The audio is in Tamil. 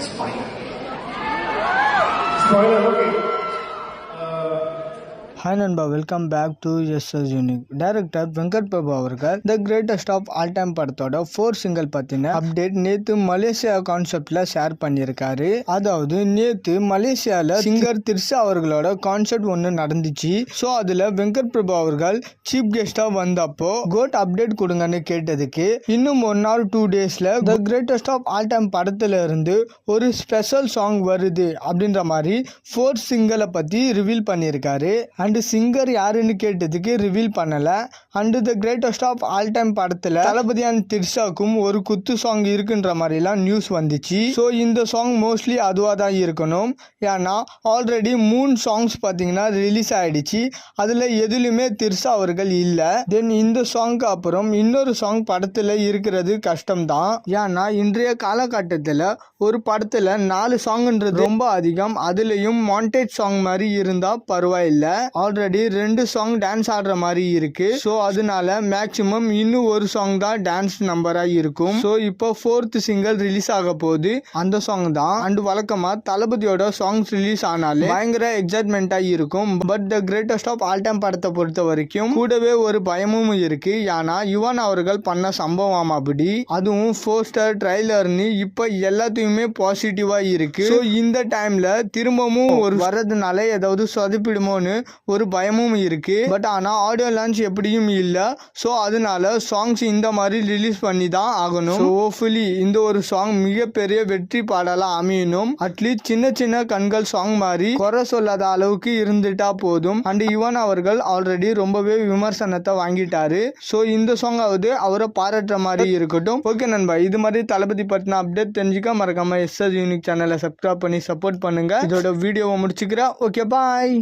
Spoiler. Spoiler, okay. Hi Nanba, welcome back to SS Unique. Director Venkat Prabhu அவர்கள் the greatest of all time படத்தோட 4 சிங்கிள் பத்தின அப்டேட் நேத்து மலேசியா கான்செப்ட்ல ஷேர் பண்ணியிருக்காரு. அதாவது நேத்து மலேசியால சிங்கர் திர்ஷா அவர்களோட கான்செப்ட் ஒன்று நடந்துச்சு. ஸோ அதுல வெங்கட் பிரபு அவர்கள் சீஃப் கெஸ்டா வந்தப்போ கோட் அப்டேட் கொடுங்கன்னு கேட்டதுக்கு இன்னும் 1 or 2 daysல the greatest of all time படத்துல இருந்து ஒரு ஸ்பெஷல் சாங் வருது அப்படின்ற மாதிரி 4 சிங்கிளை பத்தி ரிவீல் பண்ணியிருக்காரு. அண்ட் சிங்கர் யாருன்னு கேட்டதுக்கு ரிவீல் பண்ணல. And the greatest of all time படத்துல தளபதியான திர்ஷாக்கும் ஒரு குத்து சாங் இருக்குன்ற மாதிரிலாம் நியூஸ் வந்துச்சு. ஸோ இந்த சாங் மோஸ்ட்லி அதுவாக தான் இருக்கணும். ஏன்னா ஆல்ரெடி 3 சாங்ஸ் பார்த்தீங்கன்னா ரிலீஸ் ஆயிடுச்சு. அதுல எதுலையுமே திர்ஷா அவர்கள் இல்லை. தென் இந்த சாங்க்கு அப்புறம் இன்னொரு சாங் படத்துல இருக்கிறது கஷ்டம் தான். ஏன்னா இன்றைய காலகட்டத்தில் ஒரு படத்துல 4 சாங்ன்றது ரொம்ப அதிகம். அதுலயும் மாண்டேஜ் சாங் மாதிரி இருந்தா பரவாயில்லை. ஆல்ரெடி 2 சாங் டான்ஸ் ஆடுற மாதிரி இருக்கு. ஸோ அதனால மேக்சிமம் இன்னும் ஒரு சாங் தான் டான்ஸ் நம்பரா இருக்கும். ஸோ இப்போ 4th சிங்கிள் ரிலீஸ் ஆக போகுது. அந்த சாங் தான். அண்ட் வழக்கமா தளபதியோட சாங்ஸ் ரிலீஸ் ஆனாலே பயங்கர எக்ஸைட்மெண்டா இருக்கும். But the greatest of all time படத்தை பொறுத்த வரைக்கும் கூடவே ஒரு பயமும் இருக்கு. ஏன்னா யுவன் அவர்கள் பண்ண சம்பவம் அப்படி, அதுவும் போஸ்டர் ட்ரைலர்னு இப்போ எல்லாத்தையுமே பாசிட்டிவா இருக்கு. ஸோ இந்த டைம்ல திரும்பவும் ஒரு வரதுனால ஏதாவது சொதப்பிடுமோன்னு ஒரு பயமும் இருக்கு. பட் ஆனால் ஆடியோ லான்ச் எப்படியும் இல்லை. ஸோ அதனால சாங்ஸ் இந்த மாதிரி ரிலீஸ் பண்ணி தான் ஆகணும். ஸோ ஹோப்ஃபுல்லி இந்த ஒரு சாங் மிகப்பெரிய வெற்றி பாடலாம் அமையணும். அட்லீஸ்ட் சின்ன சின்ன கண்கள் சாங் மாதிரி குறை சொல்லாத அளவுக்கு இருந்துட்டா போதும். அண்ட் யுவன் அவர்கள் ஆல்ரெடி ரொம்பவே விமர்சனத்தை வாங்கிட்டாரு. ஸோ இந்த சாங் ஆகுது அவரை பாராட்டுற மாதிரி இருக்கட்டும். ஓகே நண்பா, இது மாதிரி தளபதி பற்றின அப்டேட் தெரிஞ்சுக்க மறக்காம SS யூனிக் சேனலை சப்ஸ்கிரைப் பண்ணி சப்போர்ட் பண்ணுங்க. இதோட வீடியோவை முடிச்சுக்கிறேன். Okay bye.